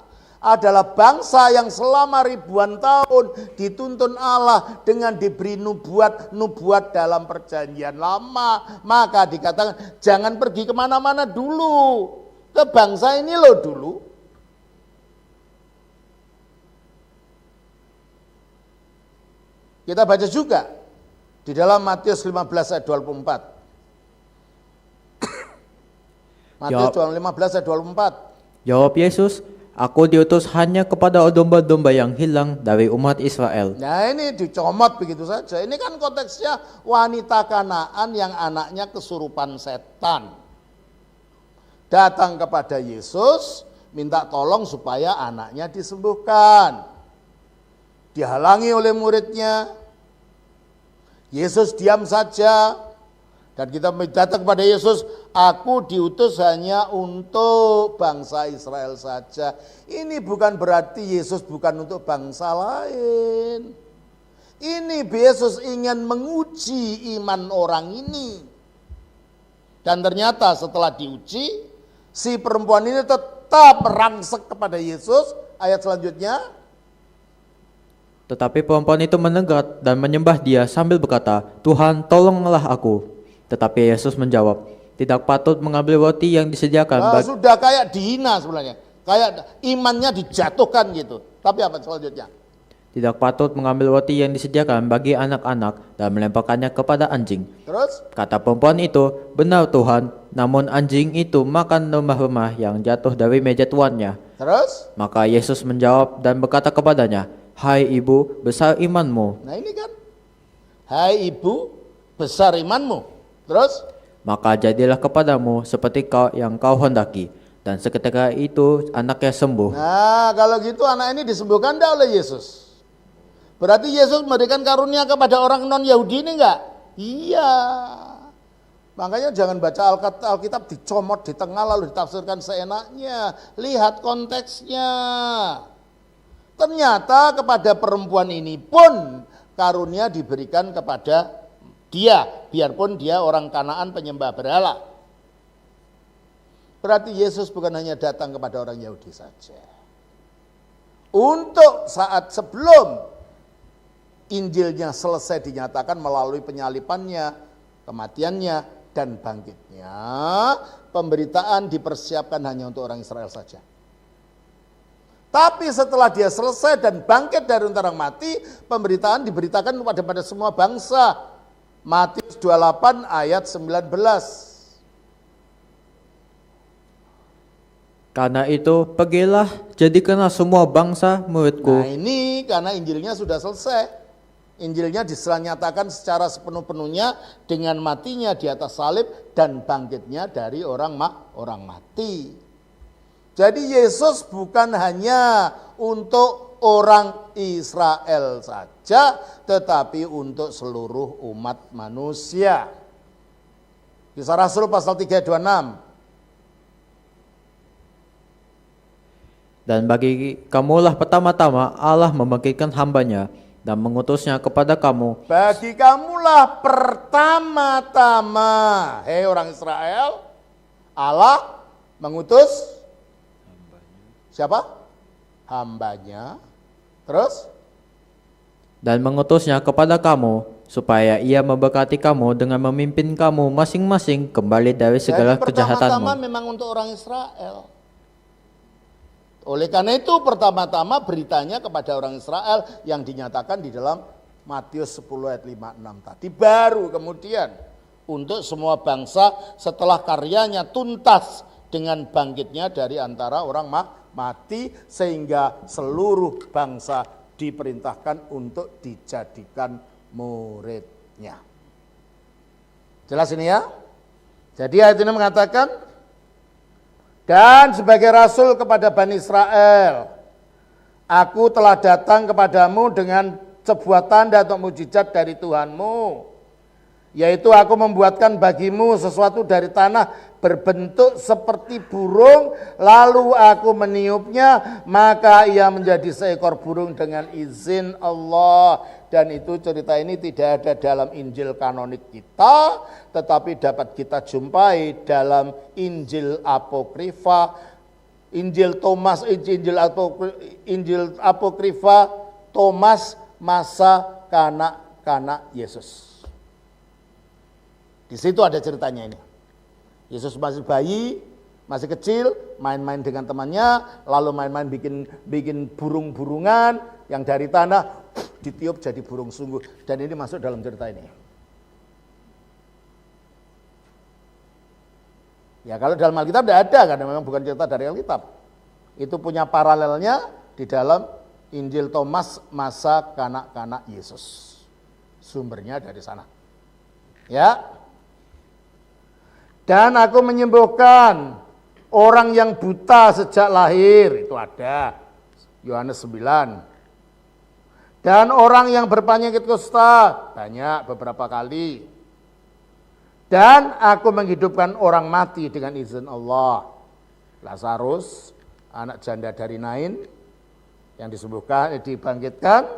adalah bangsa yang selama ribuan tahun dituntun Allah dengan diberi nubuat dalam perjanjian lama. Maka dikatakan jangan pergi kemana-mana dulu, ke bangsa ini loh dulu. Kita baca juga di dalam Matius 15 ayat 24. Matius 15 ayat 24. Jawab Yesus, aku diutus hanya kepada domba-domba yang hilang dari umat Israel. Nah ini dicomot begitu saja. Ini kan konteksnya wanita Kanaan yang anaknya kesurupan setan. Datang kepada Yesus, minta tolong supaya anaknya disembuhkan. Dihalangi oleh muridnya. Yesus diam saja. Dan kita datang kepada Yesus, aku diutus hanya untuk bangsa Israel saja. Ini bukan berarti Yesus bukan untuk bangsa lain. Ini Yesus ingin menguji iman orang ini. Dan ternyata setelah diuji, si perempuan ini tetap merangsek kepada Yesus. Ayat selanjutnya. Tetapi perempuan itu menegat dan menyembah dia sambil berkata, Tuhan tolonglah aku. Tetapi Yesus menjawab, tidak patut mengambil roti yang disediakan. Sudah kayak dihina sebenarnya. Kayak imannya dijatuhkan gitu. Tapi apa selanjutnya? Tidak patut mengambil roti yang disediakan bagi anak-anak dan melemparkannya kepada anjing. Terus? Kata perempuan itu, benar Tuhan, namun anjing itu makan remah-remah yang jatuh dari meja tuannya. Terus? Maka Yesus menjawab dan berkata kepadanya, hai ibu, besar imanmu. Nah ini kan, hai ibu, besar imanmu. Terus? Maka jadilah kepadamu seperti yang kau hendaki. Dan seketika itu anaknya sembuh. Nah kalau gitu anak ini disembuhkan dah oleh Yesus. Berarti Yesus memberikan karunia kepada orang non-Yahudi ini enggak? Iya. Makanya jangan baca Alkitab dicomot di tengah lalu ditafsirkan seenaknya. Lihat konteksnya. Ternyata kepada perempuan ini pun karunia diberikan kepada dia, biarpun dia orang Kanaan penyembah berhala. Berarti Yesus bukan hanya datang kepada orang Yahudi saja. Untuk saat sebelum Injilnya selesai dinyatakan melalui penyalipannya, kematiannya, dan bangkitnya, pemberitaan dipersiapkan hanya untuk orang Israel saja. Tapi setelah dia selesai dan bangkit dari antara mati, pemberitaan diberitakan kepada semua bangsa. Matius 28 ayat 19. Karena itu pergilah, jadikanlah semua bangsa muridku. Nah ini karena Injilnya sudah selesai. Injilnya dinyatakan secara sepenuh-penuhnya dengan matinya di atas salib dan bangkitnya dari orang mati. Jadi Yesus bukan hanya untuk orang Israel saja, tetapi untuk seluruh umat manusia. Kisah Rasul pasal 3 ayat 26. Dan bagi kamulah pertama-tama Allah membangkitkan hambanya dan mengutusnya kepada kamu. Bagi kamulah pertama-tama, hei orang Israel, Allah mengutus siapa? Hambanya. Terus? Dan mengutusnya kepada kamu, supaya ia memberkati kamu dengan memimpin kamu masing-masing kembali dari segala kejahatanmu. Pertama-tama memang untuk orang Israel. Oleh karena itu pertama-tama beritanya kepada orang Israel yang dinyatakan di dalam Matius 10 ayat 56 tadi. Baru kemudian untuk semua bangsa setelah karyanya tuntas dengan bangkitnya dari antara orang mati, sehingga seluruh bangsa diperintahkan untuk dijadikan muridnya. Jelas ini ya? Jadi ayat ini mengatakan, dan sebagai rasul kepada Bani Israel, aku telah datang kepadamu dengan sebuah tanda atau mujizat dari Tuhanmu, yaitu aku membuatkan bagimu sesuatu dari tanah berbentuk seperti burung, lalu aku meniupnya, maka ia menjadi seekor burung dengan izin Allah. Dan itu cerita ini tidak ada dalam Injil kanonik kita, tetapi dapat kita jumpai dalam Injil Apokrifa, Injil Apokrifa Thomas masa kanak-kanak Yesus. Di situ ada ceritanya ini. Yesus masih bayi, masih kecil, main-main dengan temannya, lalu main-main bikin burung-burungan yang dari tanah ditiup jadi burung sungguh, dan ini masuk dalam cerita ini. Ya kalau dalam Alkitab tidak ada, karena memang bukan cerita dari Alkitab. Itu punya paralelnya di dalam Injil Thomas masa kanak-kanak Yesus. Sumbernya dari sana. Ya. Dan aku menyembuhkan orang yang buta sejak lahir, itu ada Yohanes 9. Dan orang yang berpenyakit kusta, banyak, beberapa kali. Dan aku menghidupkan orang mati dengan izin Allah. Lazarus, anak janda dari Nain, yang disembuhkan, dibangkitkan.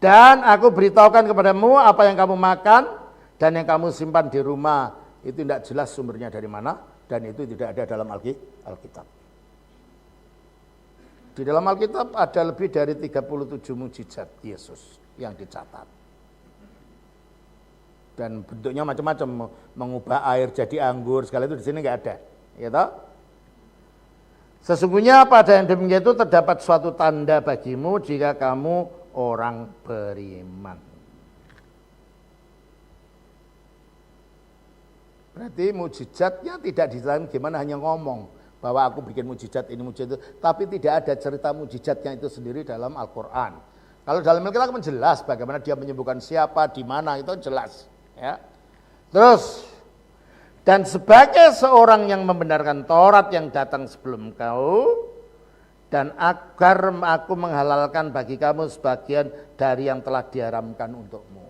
Dan aku beritahukan kepadamu apa yang kamu makan dan yang kamu simpan di rumah. Itu tidak jelas sumbernya dari mana, dan itu tidak ada dalam Alkitab. Di dalam Alkitab ada lebih dari 37 mujizat Yesus yang dicatat. Dan bentuknya macam-macam, mengubah air jadi anggur, segala itu di sini nggak ada. Ya toh? Sesungguhnya pada yang demikian itu terdapat suatu tanda bagimu jika kamu orang beriman. Berarti mujizatnya tidak dijelaskan gimana, hanya ngomong bahwa aku bikin mujizat ini, mujizat itu, tapi tidak ada cerita mujizatnya itu sendiri dalam Al-Quran. Kalau dalam Alkitab kan jelas bagaimana dia menyembuhkan siapa, di mana, itu jelas. Ya. Terus, dan sebagai seorang yang membenarkan Taurat yang datang sebelum kau, dan agar aku menghalalkan bagi kamu sebagian dari yang telah diharamkan untukmu.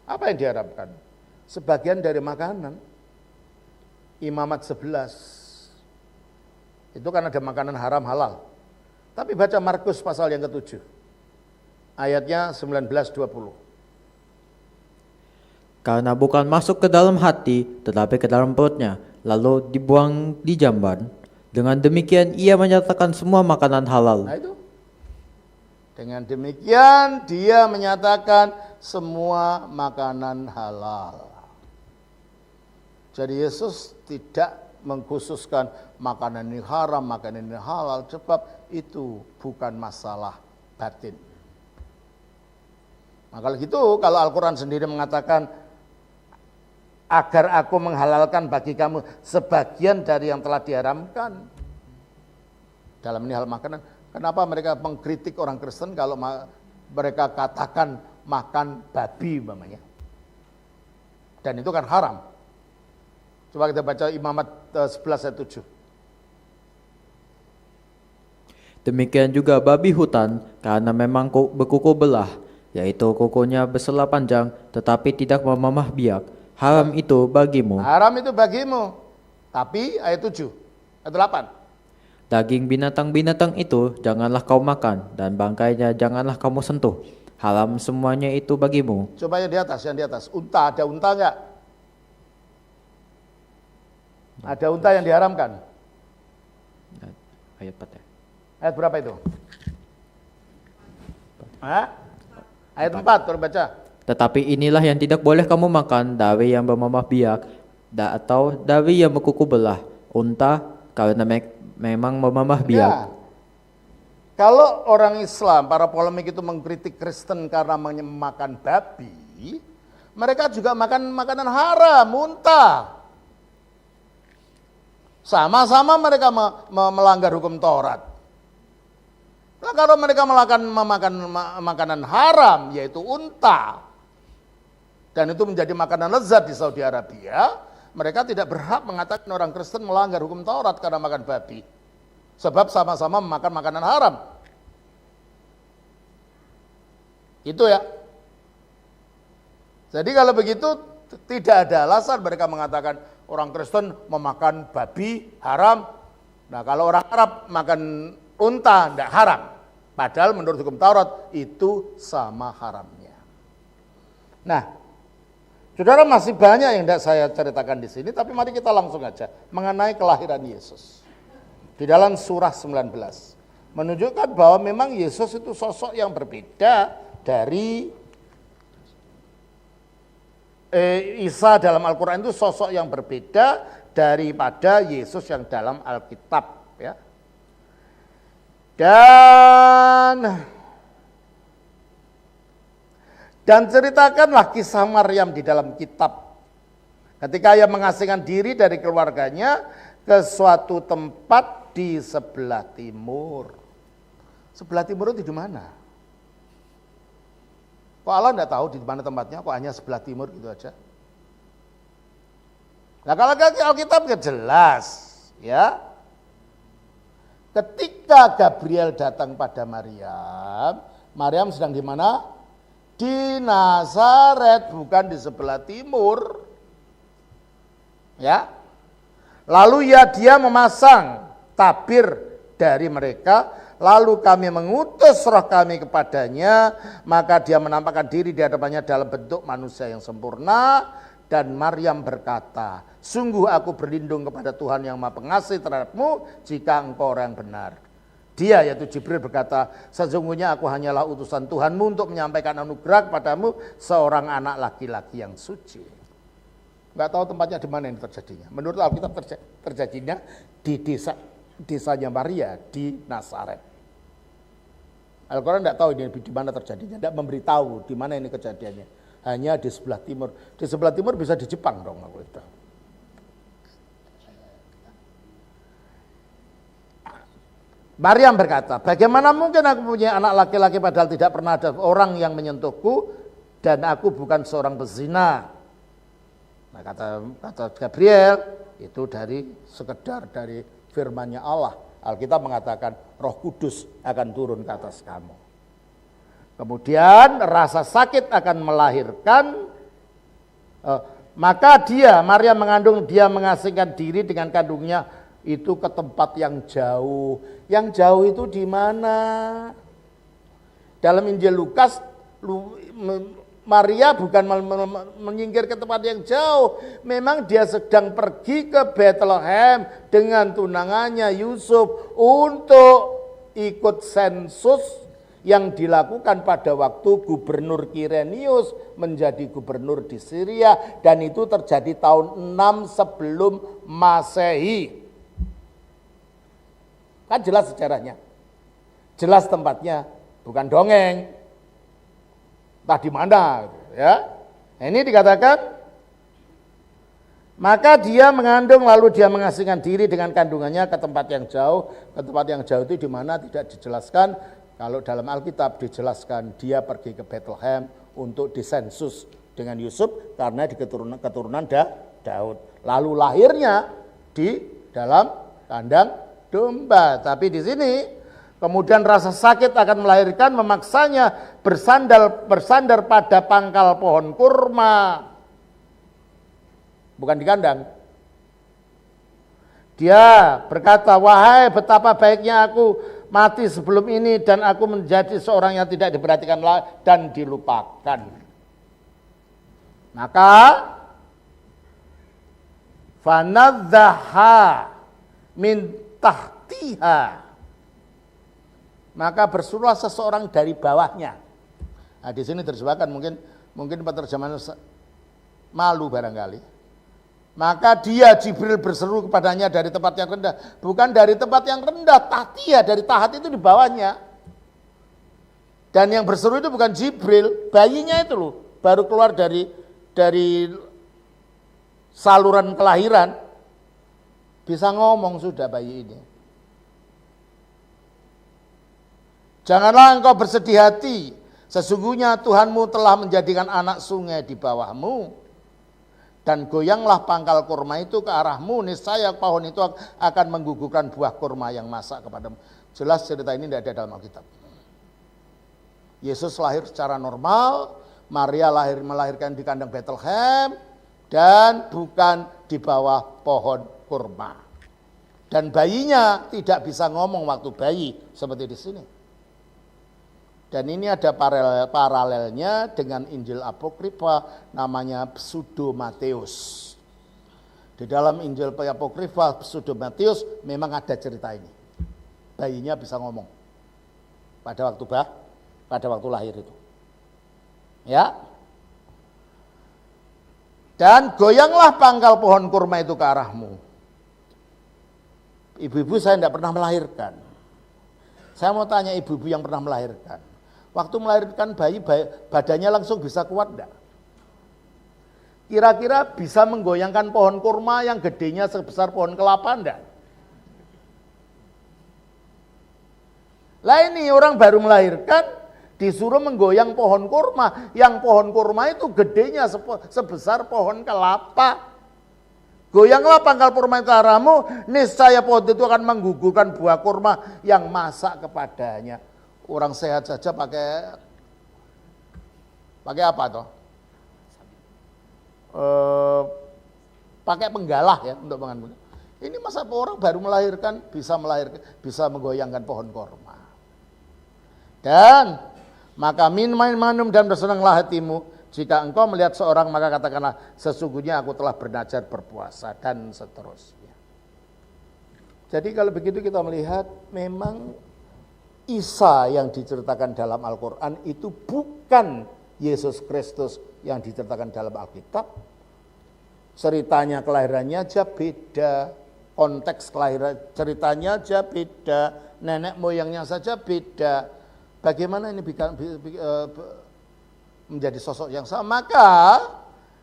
Apa yang diharamkan? Sebagian dari makanan. Imamat 11. Itu kan ada makanan haram halal. Tapi baca Markus pasal yang ke-7. Ayatnya 19-20. Karena bukan masuk ke dalam hati, tetapi ke dalam perutnya, lalu dibuang di jamban. Dengan demikian ia menyatakan semua makanan halal. Nah itu. Dengan demikian dia menyatakan semua makanan halal. Jadi Yesus tidak mengkhususkan makanan ini haram, makanan ini halal, sebab itu bukan masalah batin. Nah kalau gitu, kalau Al-Quran sendiri mengatakan agar aku menghalalkan bagi kamu sebagian dari yang telah diharamkan, dalam ini hal makanan, Kenapa mereka mengkritik orang Kristen kalau mereka katakan makan babi umpamanya. Dan itu kan haram. Coba kita baca Imamat 11 ayat 7. Demikian juga babi hutan, karena memang berkuku belah, yaitu kukunya bersela panjang, tetapi tidak memamah biak. Haram itu bagimu. Haram itu bagimu. Tapi ayat 7, ayat 8. Daging binatang-binatang itu janganlah kau makan, dan bangkainya janganlah kamu sentuh. Haram semuanya itu bagimu. Coba yang di atas. Unta, ada unta enggak? Ada unta yang diharamkan. Ayat 4 ya. Ayat berapa itu? Hah? Ayat 4, tolong baca. Tetapi inilah yang tidak boleh kamu makan, dari yang bermamah biak, atau dari yang berkuku belah, unta, karena memang memamah biak. Ya. Kalau orang Islam, para polemik itu mengkritik Kristen karena makan babi, mereka juga makan makanan haram, unta. Sama-sama mereka melanggar hukum Taurat. Nah, kalau mereka memakan makanan haram, yaitu unta, dan itu menjadi makanan lezat di Saudi Arabia, mereka tidak berhak mengatakan orang Kristen melanggar hukum Taurat karena makan babi. Sebab sama-sama memakan makanan haram. Itu ya. Jadi kalau begitu tidak ada alasan mereka mengatakan orang Kristen memakan babi haram. Nah kalau orang Arab makan unta tidak haram. Padahal menurut hukum Taurat itu sama haramnya. Nah, saudara masih banyak yang tidak saya ceritakan di sini, tapi mari kita langsung aja mengenai kelahiran Yesus. Di dalam surah 19 menunjukkan bahwa memang Yesus itu sosok yang berbeda dari Isa dalam Al-Quran, itu sosok yang berbeda daripada Yesus yang dalam Alkitab ya. Dan ceritakanlah kisah Maryam di dalam kitab. Ketika ia mengasingkan diri dari keluarganya ke suatu tempat di sebelah timur. Sebelah timur itu di mana? Kok Allah tidak tahu di mana tempatnya? Kok hanya sebelah timur gitu aja? Nah kalau Alkitab jelas ya. Ketika Gabriel datang pada Maryam, Maryam sedang di mana? Di Nazaret, bukan di sebelah timur. Ya. Lalu dia memasang tabir dari mereka, lalu kami mengutus roh kami kepadanya, maka dia menampakkan diri di hadapannya dalam bentuk manusia yang sempurna. Dan Maryam berkata, sungguh aku berlindung kepada Tuhan yang Maha Pengasih terhadapmu jika engkau orang benar. Dia yaitu Jibril berkata, sesungguhnya aku hanyalah utusan Tuhanmu untuk menyampaikan anugerah kepadamu seorang anak laki-laki yang suci. Enggak tahu tempatnya di mana ini terjadinya. Menurut Alkitab terjadinya di desanya Maria di Nazaret. Al-Quran enggak tahu ini di mana terjadinya, enggak memberitahu di mana ini kejadiannya. Hanya di sebelah timur. Di sebelah timur bisa di Jepang dong. Maryam berkata, bagaimana mungkin aku punya anak laki-laki padahal tidak pernah ada orang yang menyentuhku dan aku bukan seorang pezina. Nah kata Gabriel itu sekedar dari firman-Nya Allah. Alkitab mengatakan Roh Kudus akan turun ke atas kamu. Kemudian rasa sakit akan melahirkan, maka Maryam mengandung, dia mengasingkan diri dengan kandungnya itu ke tempat yang jauh. Yang jauh itu di mana? Dalam Injil Lukas, Maria bukan menyingkir ke tempat yang jauh. Memang dia sedang pergi ke Bethlehem dengan tunangannya Yusuf untuk ikut sensus yang dilakukan pada waktu Gubernur Kirenius menjadi gubernur di Syria, dan itu terjadi tahun 6 sebelum Masehi. Kan jelas sejarahnya, jelas tempatnya, bukan dongeng. Entah di mana, ya. Nah, ini dikatakan Maka dia mengandung lalu dia mengasingkan diri dengan kandungannya ke tempat yang jauh. Ke tempat yang jauh itu di mana tidak dijelaskan. Kalau dalam Alkitab dijelaskan dia pergi ke Bethlehem untuk disensus dengan Yusuf karena di keturunan Daud. Lalu lahirnya di dalam kandang domba. Tapi di sini kemudian rasa sakit akan melahirkan memaksanya bersandar pada pangkal pohon kurma. Bukan di kandang. Dia berkata, wahai betapa baiknya aku mati sebelum ini dan aku menjadi seorang yang tidak diperhatikan dan dilupakan. Maka fanadzaha min tahtiha. Maka bersuruhlah seseorang dari bawahnya. Nah, di sini terjemahkan mungkin penerjemahan malu barangkali. Maka dia Jibril berseru kepadanya dari tempat yang rendah. Bukan dari tempat yang rendah, tahtiha, dari tahat itu di bawahnya. Dan yang berseru itu bukan Jibril, bayinya itu loh, baru keluar dari saluran kelahiran. Bisa ngomong sudah bayi ini. Janganlah engkau bersedih hati, sesungguhnya Tuhanmu telah menjadikan anak sungai di bawahmu. Dan goyanglah pangkal kurma itu ke arahmu, niscaya pohon itu akan menggugurkan buah kurma yang masak kepadamu. Jelas cerita ini tidak ada dalam Alkitab. Yesus lahir secara normal, Maria melahirkan di kandang Bethlehem, dan bukan di bawah pohon kurma. Dan bayinya tidak bisa ngomong waktu bayi, seperti di sini. Dan ini ada paralelnya dengan Injil Apokrifa namanya Pseudo Matius. Di dalam Injil Apokrifa Pseudo Matius memang ada cerita ini. Bayinya bisa ngomong pada waktu lahir itu. Ya. Dan goyanglah pangkal pohon kurma itu ke arahmu. Ibu-ibu saya tidak pernah melahirkan. Saya mau tanya ibu-ibu yang pernah melahirkan. Waktu melahirkan bayi badannya langsung bisa kuat enggak? Kira-kira bisa menggoyangkan pohon kurma yang gedenya sebesar pohon kelapa enggak? Lah ini orang baru melahirkan disuruh menggoyang pohon kurma, yang pohon kurma itu gedenya sebesar pohon kelapa. Goyanglah pangkal kurma itu ke arahmu, niscaya pohon itu akan menggugurkan buah kurma yang masak kepadanya. Orang sehat saja pakai apa toh? Pakai penggalah ya untuk mengambil. Ini masa orang baru melahirkan bisa menggoyangkan pohon kurma. Dan maka minum dan bersenanglah hatimu. Jika engkau melihat seorang maka katakanlah sesungguhnya aku telah belajar berpuasa dan seterusnya. Jadi kalau begitu kita melihat memang Isa yang diceritakan dalam Al-Quran itu bukan Yesus Kristus yang diceritakan dalam Alkitab. Ceritanya kelahirannya aja beda, konteks kelahiran ceritanya aja beda, nenek moyangnya saja beda. Bagaimana ini menjadi sosok yang sama? Maka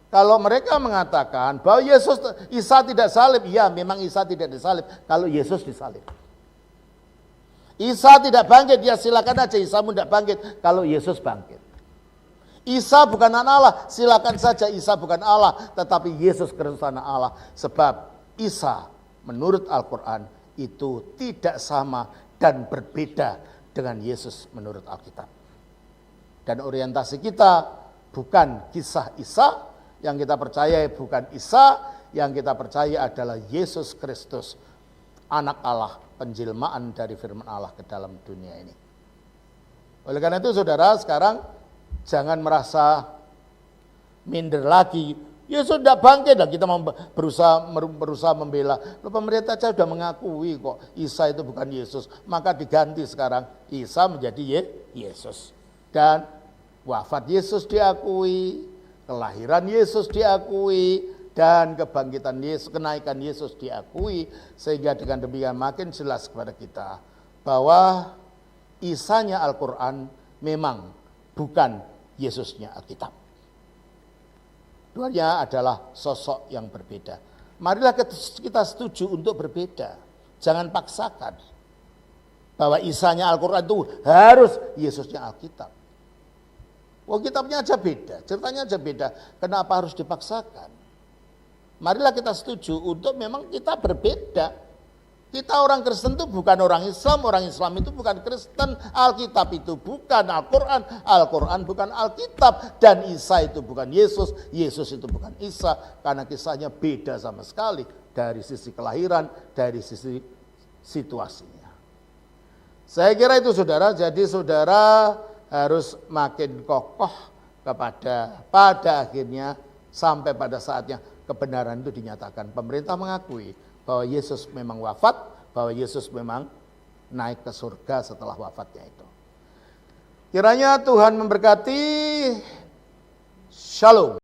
kalau mereka mengatakan bahwa Isa tidak salib, ya memang Isa tidak disalib kalau Yesus disalib. Isa tidak bangkit, ya silakan aja Isa tidak bangkit kalau Yesus bangkit. Isa bukan anak Allah, silakan saja Isa bukan Allah, tetapi Yesus Kristus anak Allah. Sebab Isa menurut Al-Quran itu tidak sama dan berbeda dengan Yesus menurut Alkitab. Dan orientasi kita bukan kisah Isa, yang kita percaya bukan Isa, yang kita percaya adalah Yesus Kristus, anak Allah, penjelmaan dari firman Allah ke dalam dunia ini. Oleh karena itu saudara, sekarang jangan merasa minder lagi. Ya sudah bangkit, dan kita berusaha membela. Loh, pemerintah saja sudah mengakui kok Isa itu bukan Yesus, maka diganti sekarang Isa menjadi Yesus. Dan wafat Yesus diakui, kelahiran Yesus diakui, dan kebangkitan Yesus, kenaikan Yesus diakui, sehingga dengan demikian makin jelas kepada kita bahwa Isanya Al-Quran memang bukan Yesusnya Alkitab. Keduanya adalah sosok yang berbeda. Marilah kita setuju untuk berbeda. Jangan paksakan bahwa Isanya Al-Quran itu harus Yesusnya Alkitab. Oh, kitabnya aja beda, ceritanya aja beda. Kenapa harus dipaksakan? Marilah kita setuju untuk memang kita berbeda. Kita orang Kristen itu bukan orang Islam itu bukan Kristen, Alkitab itu bukan Al-Quran, Al-Quran bukan Alkitab, dan Isa itu bukan Yesus, Yesus itu bukan Isa, karena kisahnya beda sama sekali dari sisi kelahiran, dari sisi situasinya. Saya kira itu saudara, jadi saudara harus makin kokoh pada akhirnya sampai pada saatnya kebenaran itu dinyatakan. Pemerintah mengakui bahwa Yesus memang wafat, bahwa Yesus memang naik ke surga setelah wafatnya itu. Kiranya Tuhan memberkati. Shalom.